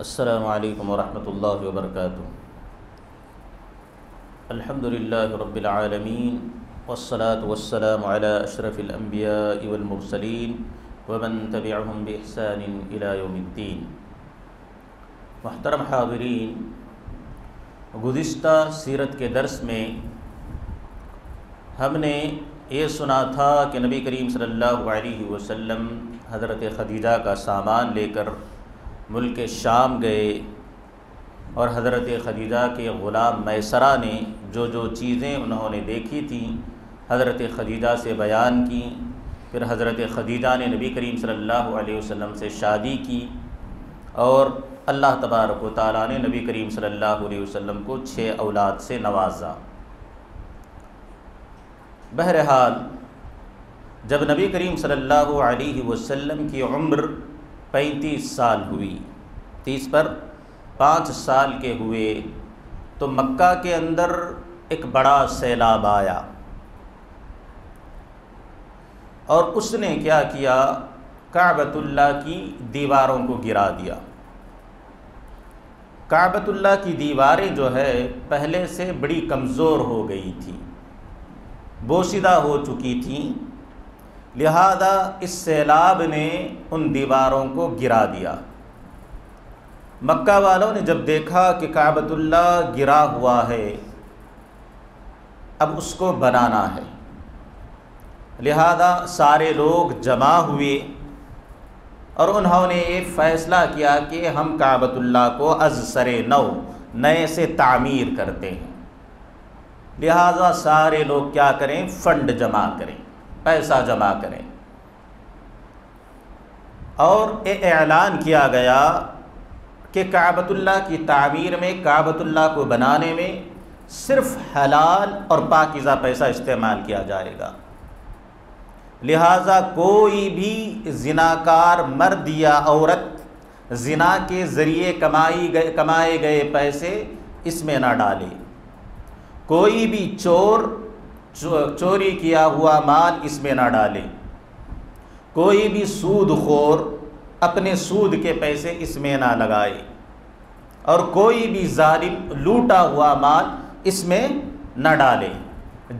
السلام علیکم ورحمۃ اللہ وبرکاتہ۔ الحمد للہ رب العالمین والصلاة والسلام علی اشرف الانبیاء والمرسلین ومن تبعهم بإحسان الی یوم الدین۔ محترم حاضرین، گزشتہ سیرت کے درس میں ہم نے یہ سنا تھا کہ نبی کریم صلی اللہ علیہ وسلم حضرت خدیجہ کا سامان لے کر ملک شام گئے اور حضرت خدیجہ کے غلام میسرہ نے جو چیزیں انہوں نے دیکھی تھیں حضرت خدیجہ سے بیان کی۔ پھر حضرت خدیجہ نے نبی کریم صلی اللہ علیہ وسلم سے شادی کی اور اللہ تبارک و تعالیٰ نے نبی کریم صلی اللہ علیہ وسلم کو 6 اولاد سے نوازا۔ بہرحال جب نبی کریم صلی اللہ علیہ وسلم کی عمر 35 سال ہوئی، 30 پر 5 سال کے ہوئے، تو مکہ کے اندر ایک بڑا سیلاب آیا اور اس نے کیا کیا؟ کعبۃ اللہ کی دیواروں کو گرا دیا۔ کعبۃ اللہ کی دیواریں جو ہے پہلے سے بڑی کمزور ہو گئی تھیں، بوسیدہ ہو چکی تھیں، لہذا اس سیلاب نے ان دیواروں کو گرا دیا۔ مکہ والوں نے جب دیکھا کہ کعبۃ اللہ گرا ہوا ہے، اب اس کو بنانا ہے، لہذا سارے لوگ جمع ہوئے اور انہوں نے یہ فیصلہ کیا کہ ہم کعبۃ اللہ کو از سر نو نئے سے تعمیر کرتے ہیں۔ لہذا سارے لوگ کیا کریں؟ فنڈ جمع کریں، پیسہ جمع کریں، اور یہ اعلان کیا گیا کہ کعبۃ اللہ کی تعمیر میں، کعبۃ اللہ کو بنانے میں صرف حلال اور پاکیزہ پیسہ استعمال کیا جائے گا۔ لہذا کوئی بھی زناکار مرد یا عورت زنا کے ذریعے کمائے گئے پیسے اس میں نہ ڈالے، کوئی بھی چوری کیا ہوا مال اس میں نہ ڈالے، کوئی بھی سود خور اپنے سود کے پیسے اس میں نہ لگائے، اور کوئی بھی ظالم لوٹا ہوا مال اس میں نہ ڈالے۔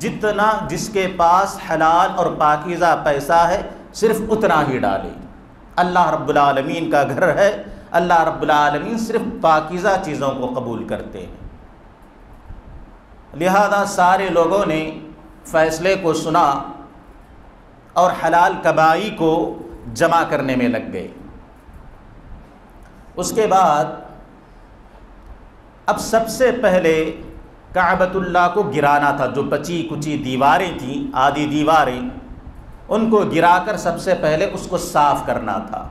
جتنا جس کے پاس حلال اور پاکیزہ پیسہ ہے صرف اتنا ہی ڈالے۔ اللہ رب العالمین کا گھر ہے، اللہ رب العالمین صرف پاکیزہ چیزوں کو قبول کرتے ہیں۔ لہذا سارے لوگوں نے فیصلے کو سنا اور حلال کمائی کو جمع کرنے میں لگ گئے۔ اس کے بعد اب سب سے پہلے کعبۃ اللہ کو گرانا تھا۔ جو بچی کچی دیواریں تھیں، آدھی دیواریں، ان کو گرا کر سب سے پہلے اس کو صاف کرنا تھا۔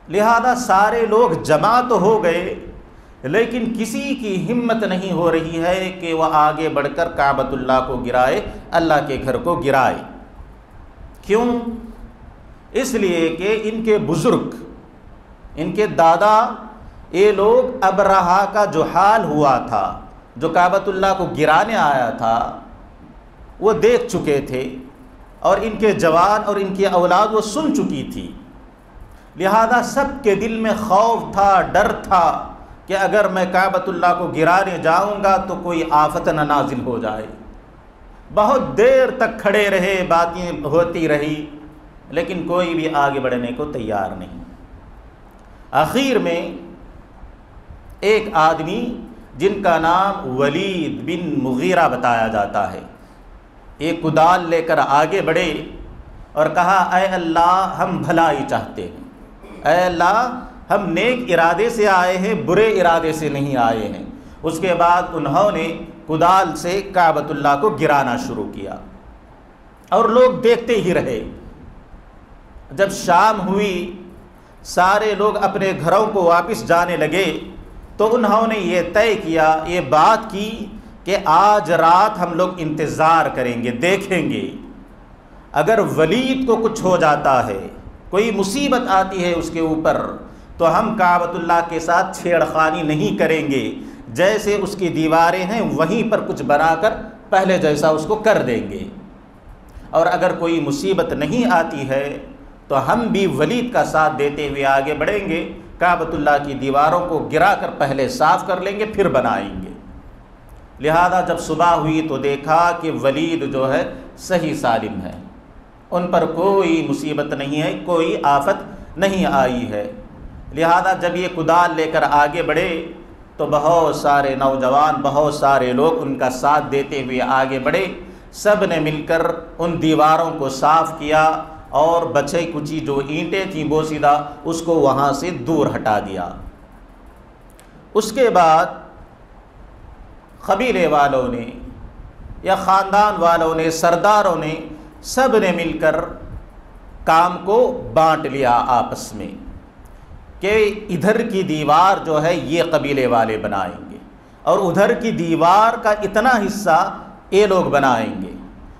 لہذا سارے لوگ جمع تو ہو گئے، لیکن کسی کی ہمت نہیں ہو رہی ہے کہ وہ آگے بڑھ کر کعبۃ اللہ کو گرائے، اللہ کے گھر کو گرائے۔ کیوں؟ اس لیے کہ ان کے بزرگ، ان کے دادا، یہ لوگ ابرہہ کا جو حال ہوا تھا، جو کعبۃ اللہ کو گرانے آیا تھا، وہ دیکھ چکے تھے، اور ان کے جوان اور ان کی اولاد وہ سن چکی تھی۔ لہذا سب کے دل میں خوف تھا، ڈر تھا کہ اگر میں کعبۃ اللہ کو گرانے جاؤں گا تو کوئی آفت نہ نازل ہو جائے۔ بہت دیر تک کھڑے رہے، باتیں ہوتی رہی، لیکن کوئی بھی آگے بڑھنے کو تیار نہیں۔ آخر میں ایک آدمی جن کا نام ولید بن مغیرہ بتایا جاتا ہے، ایک کدال لے کر آگے بڑھے اور کہا، اے اللہ ہم بھلائی چاہتے ہیں، اے اللہ ہم نیک ارادے سے آئے ہیں، برے ارادے سے نہیں آئے ہیں۔ اس کے بعد انہوں نے کدال سے کعبۃ اللہ کو گرانا شروع کیا اور لوگ دیکھتے ہی رہے۔ جب شام ہوئی، سارے لوگ اپنے گھروں کو واپس جانے لگے، تو انہوں نے یہ طے کیا، یہ بات کی کہ آج رات ہم لوگ انتظار کریں گے، دیکھیں گے، اگر ولید کو کچھ ہو جاتا ہے، کوئی مصیبت آتی ہے اس کے اوپر، تو ہم کعبۃ اللہ کے ساتھ چھیڑ خانی نہیں کریں گے، جیسے اس کی دیواریں ہیں وہیں پر کچھ بنا کر پہلے جیسا اس کو کر دیں گے، اور اگر کوئی مصیبت نہیں آتی ہے تو ہم بھی ولید کا ساتھ دیتے ہوئے آگے بڑھیں گے، کعبۃ اللہ کی دیواروں کو گرا کر پہلے صاف کر لیں گے پھر بنائیں گے۔ لہذا جب صبح ہوئی تو دیکھا کہ ولید جو ہے صحیح سالم ہے، ان پر کوئی مصیبت نہیں ہے، کوئی آفت نہیں آئی ہے۔ لہذا جب یہ کدال لے کر آگے بڑھے تو بہت سارے نوجوان، بہت سارے لوگ ان کا ساتھ دیتے ہوئے آگے بڑھے، سب نے مل کر ان دیواروں کو صاف کیا اور بچے کچی جو اینٹیں تھیں بوسیدہ اس کو وہاں سے دور ہٹا دیا۔ اس کے بعد قبیلے والوں نے یا خاندان والوں نے، سرداروں نے، سب نے مل کر کام کو بانٹ لیا آپس میں کہ ادھر کی دیوار جو ہے یہ قبیلے والے بنائیں گے اور ادھر کی دیوار کا اتنا حصہ یہ لوگ بنائیں گے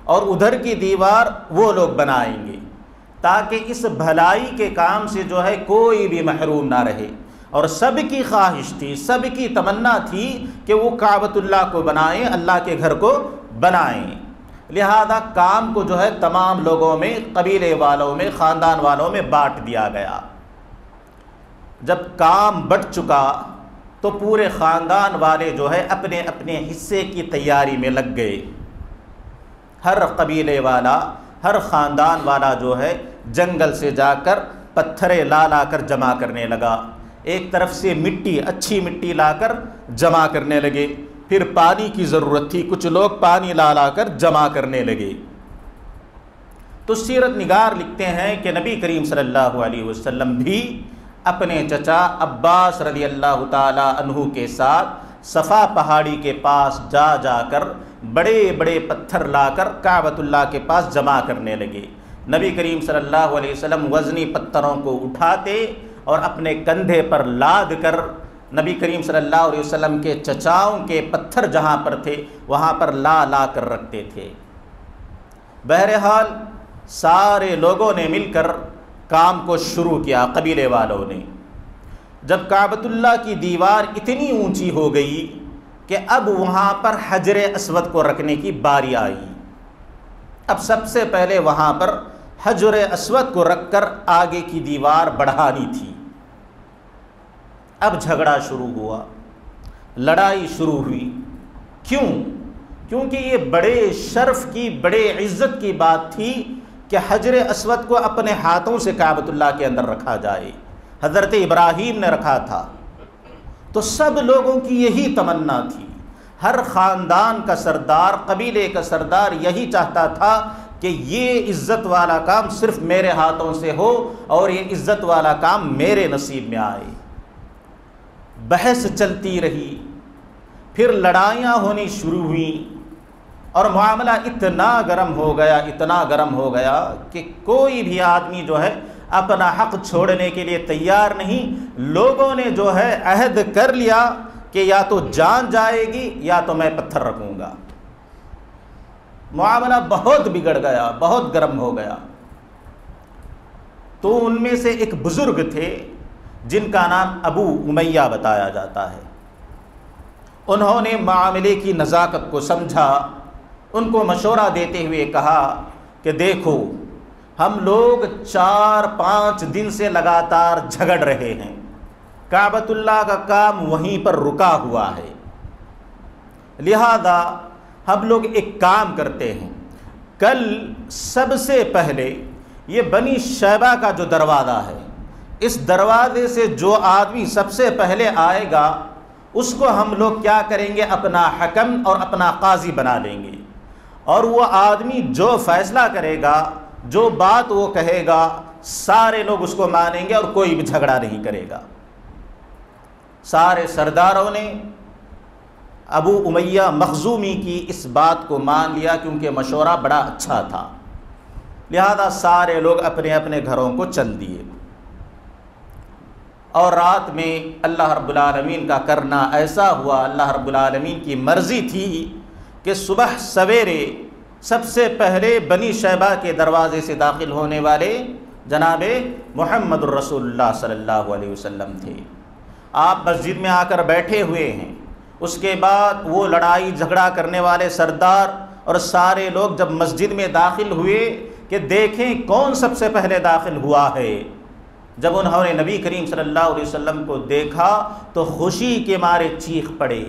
اور ادھر کی دیوار وہ لوگ بنائیں گے، تاکہ اس بھلائی کے کام سے جو ہے کوئی بھی محروم نہ رہے۔ اور سب کی خواہش تھی، سب کی تمنا تھی کہ وہ کعبۃ اللہ کو بنائیں، اللہ کے گھر کو بنائیں۔ لہذا کام کو جو ہے تمام لوگوں میں، قبیلے والوں میں، خاندان والوں میں بانٹ دیا گیا۔ جب کام بٹ چکا تو پورے خاندان والے جو ہے اپنے اپنے حصے کی تیاری میں لگ گئے۔ ہر قبیلے والا، ہر خاندان والا جو ہے جنگل سے جا کر پتھریں لا کر جمع کرنے لگا۔ ایک طرف سے مٹی، اچھی مٹی لا کر جمع کرنے لگے، پھر پانی کی ضرورت تھی، کچھ لوگ پانی لا کر جمع کرنے لگے۔ تو سیرت نگار لکھتے ہیں کہ نبی کریم صلی اللہ علیہ وسلم بھی اپنے چچا عباس رضی اللہ تعالی عنہ کے ساتھ صفا پہاڑی کے پاس جا کر بڑے بڑے پتھر لا کر کعبۃ اللہ کے پاس جمع کرنے لگے۔ نبی کریم صلی اللہ علیہ وسلم وزنی پتھروں کو اٹھاتے اور اپنے کندھے پر لاد کر نبی کریم صلی اللہ علیہ وسلم کے چچاؤں کے پتھر جہاں پر تھے وہاں پر لا کر رکھتے تھے۔ بہرحال سارے لوگوں نے مل کر کام کو شروع کیا، قبیلے والوں نے۔ جب کعبۃ اللہ کی دیوار اتنی اونچی ہو گئی کہ اب وہاں پر حجر اسود کو رکھنے کی باری آئی، اب سب سے پہلے وہاں پر حجر اسود کو رکھ کر آگے کی دیوار بڑھانی تھی۔ اب جھگڑا شروع ہوا، لڑائی شروع ہوئی۔ کیوں؟ کیونکہ یہ بڑے شرف کی، بڑے عزت کی بات تھی کہ حجر اسود کو اپنے ہاتھوں سے کعبۃ اللہ کے اندر رکھا جائے۔ حضرت ابراہیم نے رکھا تھا، تو سب لوگوں کی یہی تمنا تھی۔ ہر خاندان کا سردار، قبیلے کا سردار یہی چاہتا تھا کہ یہ عزت والا کام صرف میرے ہاتھوں سے ہو اور یہ عزت والا کام میرے نصیب میں آئے۔ بحث چلتی رہی، پھر لڑائیاں ہونی شروع ہوئیں اور معاملہ اتنا گرم ہو گیا، اتنا گرم ہو گیا کہ کوئی بھی آدمی جو ہے اپنا حق چھوڑنے کے لیے تیار نہیں۔ لوگوں نے جو ہے عہد کر لیا کہ یا تو جان جائے گی یا تو میں پتھر رکھوں گا۔ معاملہ بہت بگڑ گیا، بہت گرم ہو گیا۔ تو ان میں سے ایک بزرگ تھے جن کا نام ابو امیہ بتایا جاتا ہے۔ انہوں نے معاملے کی نزاکت کو سمجھا، ان کو مشورہ دیتے ہوئے کہا کہ دیکھو ہم لوگ 4-5 دن سے لگاتار جھگڑ رہے ہیں، کعبۃ اللہ کا کام وہیں پر رکا ہوا ہے، لہذا ہم لوگ ایک کام کرتے ہیں، کل سب سے پہلے یہ بنی شیبہ کا جو دروازہ ہے، اس دروازے سے جو آدمی سب سے پہلے آئے گا اس کو ہم لوگ کیا کریں گے، اپنا حکم اور اپنا قاضی بنا لیں گے، اور وہ آدمی جو فیصلہ کرے گا، جو بات وہ کہے گا، سارے لوگ اس کو مانیں گے اور کوئی بھی جھگڑا نہیں کرے گا۔ سارے سرداروں نے ابو امیہ مخزومی کی اس بات کو مان لیا کیونکہ مشورہ بڑا اچھا تھا، لہذا سارے لوگ اپنے اپنے گھروں کو چل دیے۔ اور رات میں اللہ رب العالمین کا کرنا ایسا ہوا، اللہ رب العالمین کی مرضی تھی کہ صبح سویرے سب سے پہلے بنی شیبہ کے دروازے سے داخل ہونے والے جناب محمد الرسول اللہ صلی اللہ علیہ وسلم تھے۔ آپ مسجد میں آ کر بیٹھے ہوئے ہیں، اس کے بعد وہ لڑائی جھگڑا کرنے والے سردار اور سارے لوگ جب مسجد میں داخل ہوئے کہ دیکھیں کون سب سے پہلے داخل ہوا ہے۔ جب انہوں نے نبی کریم صلی اللہ علیہ وسلم کو دیکھا تو خوشی کے مارے چیخ پڑے،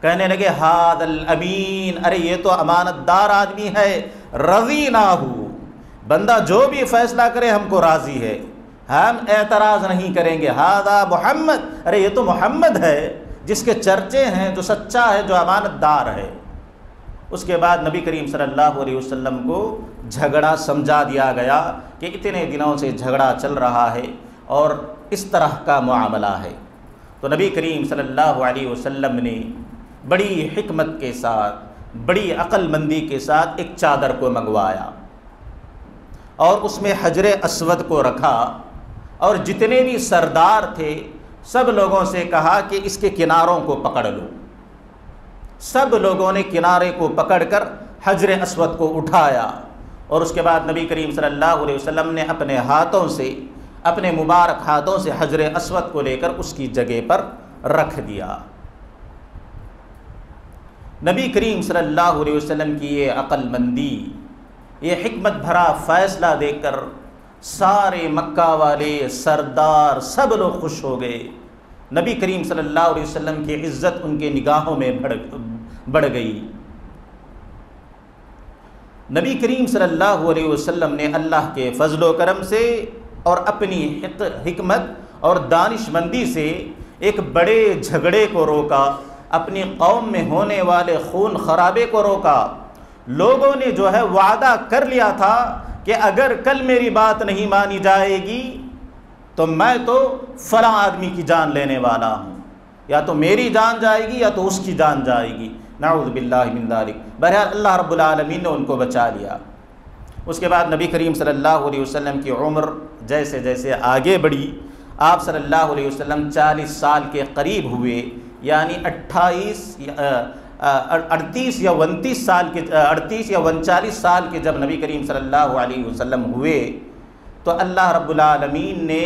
کہنے لگے ھذا الامین، ارے یہ تو امانت دار آدمی ہے، رضیناہ، بندہ جو بھی فیصلہ کرے ہم کو راضی ہے، ہم اعتراض نہیں کریں گے۔ ھذا محمد، ارے یہ تو محمد ہے جس کے چرچے ہیں، جو سچا ہے، جو امانت دار ہے۔ اس کے بعد نبی کریم صلی اللہ علیہ وسلم کو جھگڑا سمجھا دیا گیا کہ اتنے دنوں سے جھگڑا چل رہا ہے اور اس طرح کا معاملہ ہے۔ تو نبی کریم صلی اللہ علیہ وسلم نے بڑی حکمت کے ساتھ، بڑی عقل مندی کے ساتھ ایک چادر کو منگوایا اور اس میں حجر اسود کو رکھا، اور جتنے بھی سردار تھے سب لوگوں سے کہا کہ اس کے کناروں کو پکڑ لو۔ سب لوگوں نے کنارے کو پکڑ کر حجر اسود کو اٹھایا، اور اس کے بعد نبی کریم صلی اللہ علیہ وسلم نے اپنے ہاتھوں سے، اپنے مبارک ہاتھوں سے حجر اسود کو لے کر اس کی جگہ پر رکھ دیا۔ نبی کریم صلی اللہ علیہ وسلم کی یہ عقل مندی، یہ حکمت بھرا فیصلہ دیکھ کر سارے مکہ والے سردار سب لوگ خوش ہو گئے۔ نبی کریم صلی اللہ علیہ وسلم کی عزت ان کے نگاہوں میں بڑھ گئی۔ نبی کریم صلی اللہ علیہ وسلم نے اللہ کے فضل و کرم سے اور اپنی حکمت اور دانش مندی سے ایک بڑے جھگڑے کو روکا، اپنی قوم میں ہونے والے خون خرابے کو روکا۔ لوگوں نے جو ہے وعدہ کر لیا تھا کہ اگر کل میری بات نہیں مانی جائے گی تو میں تو فلاں آدمی کی جان لینے والا ہوں، یا تو میری جان جائے گی یا تو اس کی جان جائے گی، نعوذ باللہ من ذالک۔ بہرحال اللہ رب العالمین نے ان کو بچا لیا۔ اس کے بعد نبی کریم صلی اللہ علیہ وسلم کی عمر جیسے جیسے آگے بڑھی، آپ صلی اللہ علیہ وسلم 40 سال کے قریب ہوئے، یعنی 38 یا 39 سال کے جب نبی کریم صلی اللہ علیہ وسلم ہوئے تو اللہ رب العالمین نے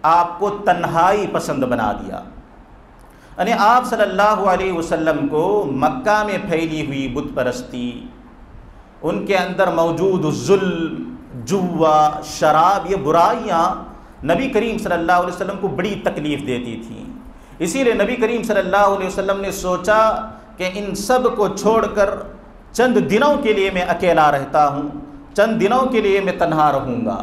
آپ کو تنہائی پسند بنا دیا۔ یعنی آپ صلی اللہ علیہ وسلم کو مکہ میں پھیلی ہوئی بت پرستی، ان کے اندر موجود ظلم، جوا، شراب، یہ برائیاں نبی کریم صلی اللہ علیہ وسلم کو بڑی تکلیف دیتی تھیں۔ اسی لیے نبی کریم صلی اللہ علیہ وسلم نے سوچا کہ ان سب کو چھوڑ کر چند دنوں کے لیے میں اکیلا رہتا ہوں، چند دنوں کے لیے میں تنہا رہوں گا۔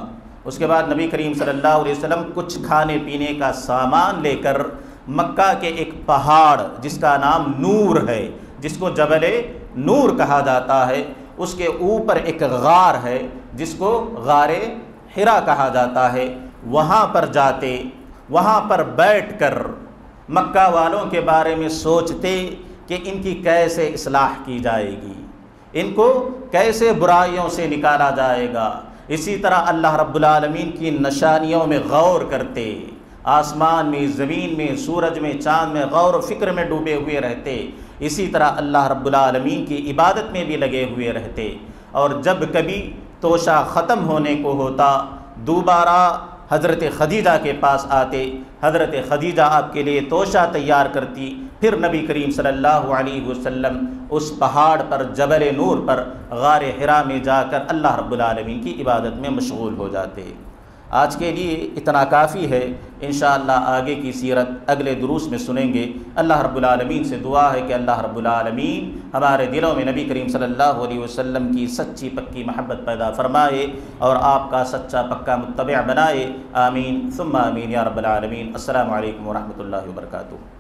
اس کے بعد نبی کریم صلی اللہ علیہ وسلم کچھ کھانے پینے کا سامان لے کر مکہ کے ایک پہاڑ جس کا نام نور ہے، جس کو جبل نور کہا جاتا ہے، اس کے اوپر ایک غار ہے جس کو غار حرا کہا جاتا ہے، وہاں پر جاتے، وہاں پر بیٹھ کر مکہ والوں کے بارے میں سوچتے کہ ان کی کیسے اصلاح کی جائے گی، ان کو کیسے برائیوں سے نکالا جائے گا۔ اسی طرح اللہ رب العالمین کی نشانیوں میں غور کرتے، آسمان میں، زمین میں، سورج میں، چاند میں غور و فکر میں ڈوبے ہوئے رہتے۔ اسی طرح اللہ رب العالمین کی عبادت میں بھی لگے ہوئے رہتے، اور جب کبھی توشہ ختم ہونے کو ہوتا دوبارہ حضرت خدیجہ کے پاس آتے، حضرت خدیجہ آپ کے لیے توشہ تیار کرتی، پھر نبی کریم صلی اللہ علیہ وسلم اس پہاڑ پر، جبل نور پر، غار حرا میں جا کر اللہ رب العالمین کی عبادت میں مشغول ہو جاتے۔ آج کے لیے اتنا کافی ہے، انشاءاللہ آگے کی سیرت اگلے دروس میں سنیں گے۔ اللہ رب العالمین سے دعا ہے کہ اللہ رب العالمین ہمارے دلوں میں نبی کریم صلی اللہ علیہ وسلم کی سچی پکی محبت پیدا فرمائے اور آپ کا سچا پکا متبع بنائے۔ آمین ثم آمین یا رب العالمین۔ السلام علیکم ورحمۃ اللہ وبرکاتہ۔